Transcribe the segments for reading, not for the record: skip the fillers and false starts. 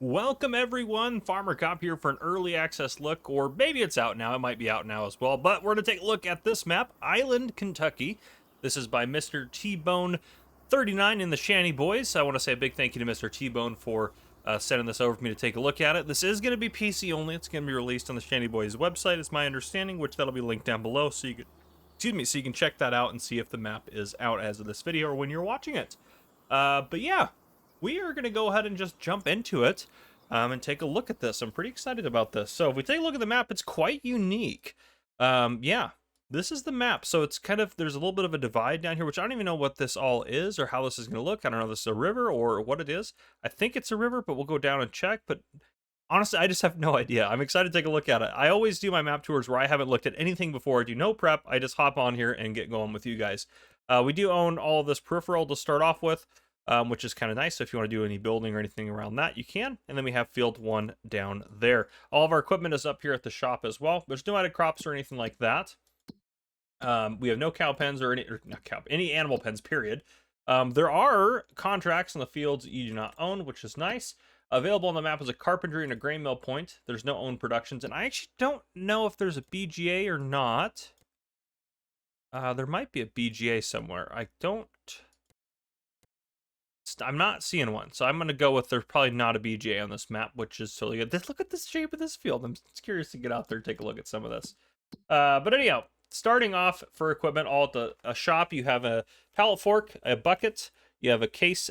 Welcome everyone, Farmer Cop here for an early access look, or maybe it's out now, it might be out now as well, but we're going to take a look at this map, Island, Kentucky. This is by Mr. T-Bone39 in the Shanty Boys. I want to say a big thank you to Mr. T-Bone for sending this over for me to take a look at it. This is going to be PC only, it's going to be released on the Shanty Boys website, is my understanding, which that'll be linked down below, so you can check that out and see if the map is out as of this video or when you're watching it. But yeah. We are going to go ahead and just jump into it and take a look at this. I'm pretty excited about this. So if we take a look at the map, it's quite unique. Yeah, this is the map. So it's kind of, there's a little bit of a divide down here, which I don't even know what this all is or how this is going to look. I don't know if this is a river or what it is. I think it's a river, but we'll go down and check. But honestly, I just have no idea. I'm excited to take a look at it. I always do my map tours where I haven't looked at anything before. I do no prep. I just hop on here and get going with you guys. We do own all of this peripheral to start off with. Which is kind of nice. So if you want to do any building or anything around that, you can. And then we have field 1 down there. All of our equipment is up here at the shop as well. There's no added crops or anything like that. We have no cow pens or any animal pens, period. There are contracts in the fields that you do not own, which is nice. Available on the map is a carpentry and a grain mill point. There's no owned productions. And I actually don't know if there's a BGA or not. There might be a BGA somewhere. I'm not seeing one, so I'm going to go with there's probably not a BGA on this map, which is totally good. Look at the shape of this field. I'm curious to get out there and take a look at some of this. But anyhow, starting off for equipment, all at a shop, you have a pallet fork, a bucket, you have a case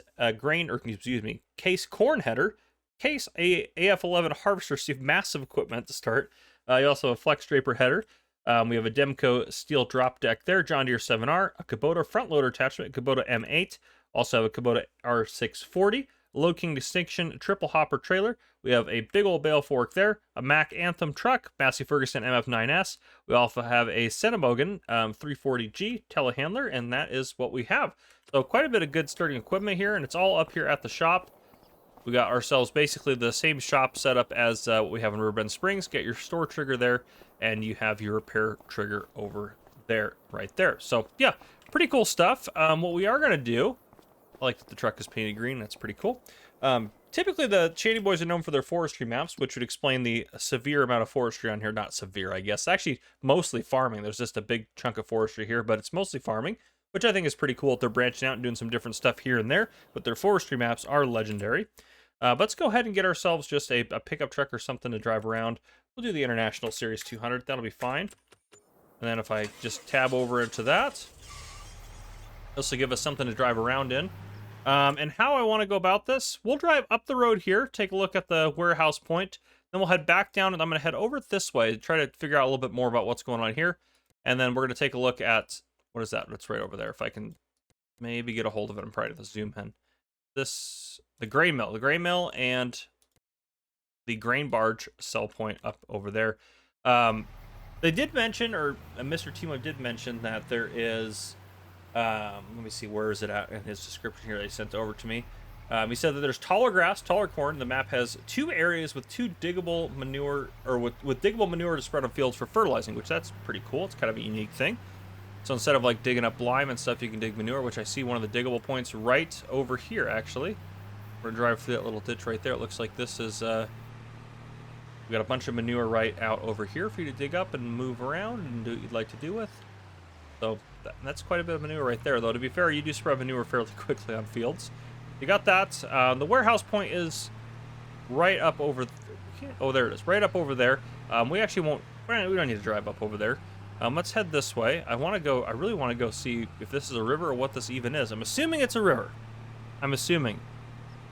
case corn header, case AF11 harvester, so you have massive equipment to start. You also have a flex draper header. We have a Demco steel drop deck there, John Deere 7R, a Kubota front loader attachment, Kubota M8. Also have a Kubota R640, Low King Distinction triple hopper trailer. We have a big old bale fork there, a Mack Anthem truck, Massey Ferguson MF9S. We also have a Centimogan 340G telehandler, and that is what we have. So quite a bit of good starting equipment here, and it's all up here at the shop. We got ourselves basically the same shop setup as what we have in Riverbend Springs. Get your store trigger there, and you have your repair trigger over there, right there. So yeah, pretty cool stuff. What we are going to do, I like that the truck is painted green. That's pretty cool. Typically, the Shanty Boys are known for their forestry maps, which would explain the severe amount of forestry on here. Not severe, I guess. Actually, mostly farming. There's just a big chunk of forestry here, but it's mostly farming, which I think is pretty cool. They're branching out and doing some different stuff here and there, but their forestry maps are legendary. Let's go ahead and get ourselves just a pickup truck or something to drive around. We'll do the International Series 200. That'll be fine. And then if I just tab over into that, this will give us something to drive around in. And how I want to go about this, we'll drive up the road here, take a look at the warehouse point, then we'll head back down, and I'm going to head over this way, try to figure out a little bit more about what's going on here, and then we're going to take a look at, what is that? That's right over there, if I can maybe get a hold of it. I'm probably to zoom in. The grain mill, and the grain barge sell point up over there. They did mention, or Mr. Timo did mention that there is... let me see, where is it at in his description here they sent over to me. He said that there's taller grass, taller corn. The map has 2 areas with 2 diggable manure, or with diggable manure to spread on fields for fertilizing, which that's pretty cool. It's kind of a unique thing. So instead of like digging up lime and stuff, you can dig manure, which I see one of the diggable points right over here, actually. We're gonna drive through that little ditch right there. It looks like this is, we got a bunch of manure right out over here for you to dig up and move around and do what you'd like to do with. So that's quite a bit of manure right there, though. To be fair, you do spread manure fairly quickly on fields. You got that. The warehouse point is right up over... Oh, there it is. Right up over there. We actually won't... We don't need to drive up over there. Let's head this way. I really want to go see if this is a river or what this even is. I'm assuming it's a river. I'm assuming.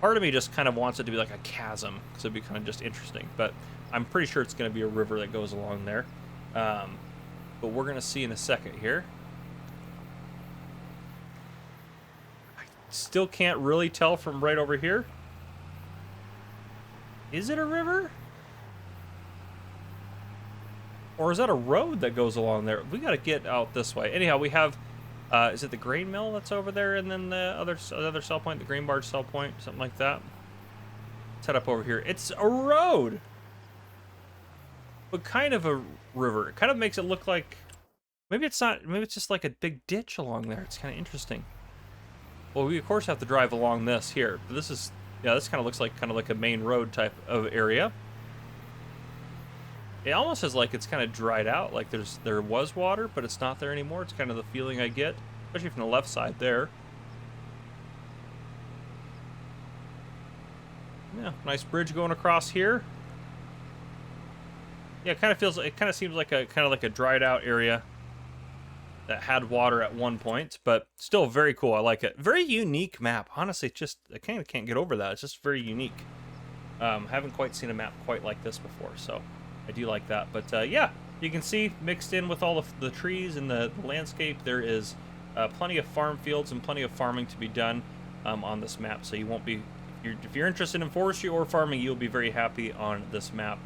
Part of me just kind of wants it to be like a chasm, because it'd be kind of just interesting. But I'm pretty sure it's going to be a river that goes along there. But we're going to see in a second here. I still can't really tell from right over here. Is it a river? Or is that a road that goes along there? We got to get out this way. Anyhow, we have, is it the grain mill that's over there? And then the other sell point, the grain barge sell point, something like that. Let's head up over here. It's a road, but kind of a river. It kind of makes it look like, maybe it's not, maybe it's just like a big ditch along there. It's kind of interesting. Well, we of course have to drive along this here, but this is Yeah, this kind of looks like a main road type of area. It almost is like it's kind of dried out, like there was water, but it's not there anymore. It's kind of the feeling I get, especially from the left side there. Yeah, nice bridge going across here. Yeah, it kind of seems like a dried out area that had water at one point, but still very cool. I like it. Very unique map. Honestly, I kind of can't get over that. It's just very unique. Haven't quite seen a map quite like this before, so I do like that. But yeah, you can see mixed in with all the trees and the landscape, there is plenty of farm fields and plenty of farming to be done on this map. So you won't be, if you're interested in forestry or farming, you'll be very happy on this map.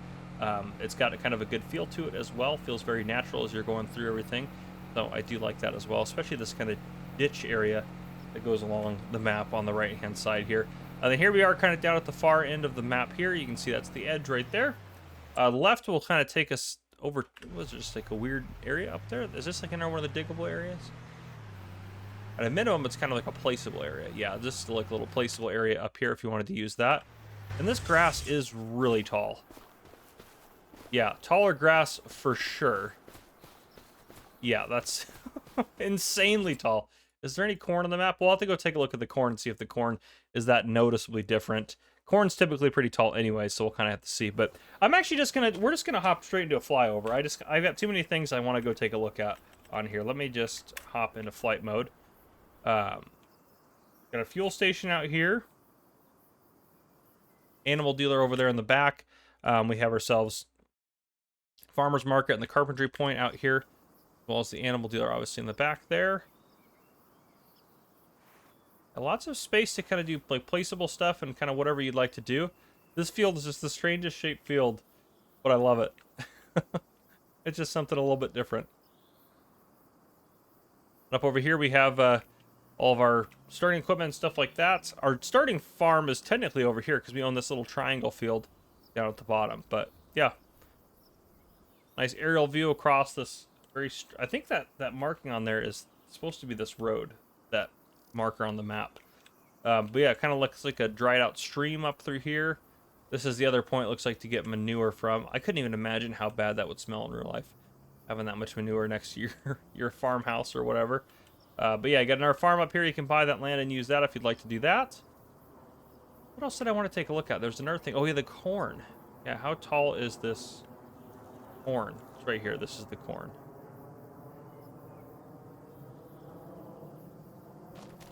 It's got kind of a good feel to it as well. Feels very natural as you're going through everything. So I do like that as well, especially this kind of ditch area that goes along the map on the right-hand side here. Then here we are kind of down at the far end of the map here. You can see that's the edge right there. The left will kind of take us over, was it just like a weird area up there? Is this like another one of the diggable areas? At a minimum, it's kind of like a placeable area. Yeah, just like a little placeable area up here if you wanted to use that. And this grass is really tall. Yeah, taller grass for sure. Yeah, that's insanely tall. Is there any corn on the map? We'll have to go take a look at the corn and see if the corn is that noticeably different. Corn's typically pretty tall anyway, so we'll kind of have to see. But I'm actually we're just gonna hop straight into a flyover. I've got too many things I want to go take a look at on here. Let me just hop into flight mode. Got a fuel station out here. Animal dealer over there in the back. We have ourselves farmer's market and the carpentry point out here, as well as the animal dealer obviously in the back there. And lots of space to kind of do like placeable stuff and kind of whatever you'd like to do. This field is just the strangest shaped field, but I love it. It's just something a little bit different. Up over here we have all of our starting equipment and stuff like that. Our starting farm is technically over here because we own this little triangle field down at the bottom. But yeah, nice aerial view across this I think that marking on there is supposed to be this road, that marker on the map. But yeah, it kind of looks like a dried out stream up through here. This is the other point it looks like to get manure from. I couldn't even imagine how bad that would smell in real life, having that much manure next to your farmhouse or whatever. But yeah, you got another farm up here. You can buy that land and use that if you'd like to do that. What else did I want to take a look at? There's another thing. Oh yeah, the corn. Yeah, how tall is this corn? It's right here. This is the corn.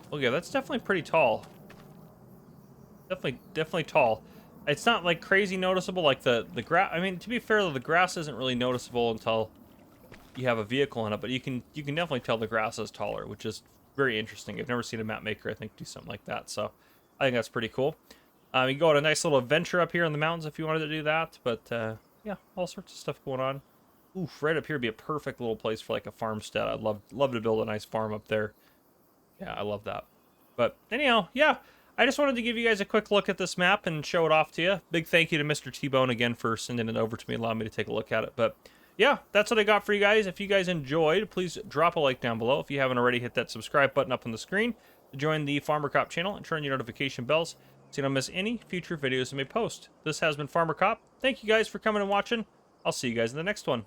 Oh yeah, that's definitely pretty tall. Definitely tall. It's not like crazy noticeable like the grass. I mean, to be fair though, the grass isn't really noticeable until you have a vehicle in it, but you can definitely tell the grass is taller, which is very interesting. I've never seen a map maker, I think, do something like that, so I think that's pretty cool. You can go on a nice little adventure up here in the mountains if you wanted to do that, but yeah, all sorts of stuff going on. Oof, right up here would be a perfect little place for like a farmstead. I'd love to build a nice farm up there. Yeah, I love that. But anyhow, yeah, I just wanted to give you guys a quick look at this map and show it off to you. Big thank you to Mr. T-Bone again for sending it over to me, allowing me to take a look at it. But yeah, that's what I got for you guys. If you guys enjoyed, please drop a like down below. If you haven't already, hit that subscribe button up on the screen to join the Farmer Cop channel and turn your notification bells so you don't miss any future videos I may post. This has been Farmer Cop. Thank you guys for coming and watching. I'll see you guys in the next one.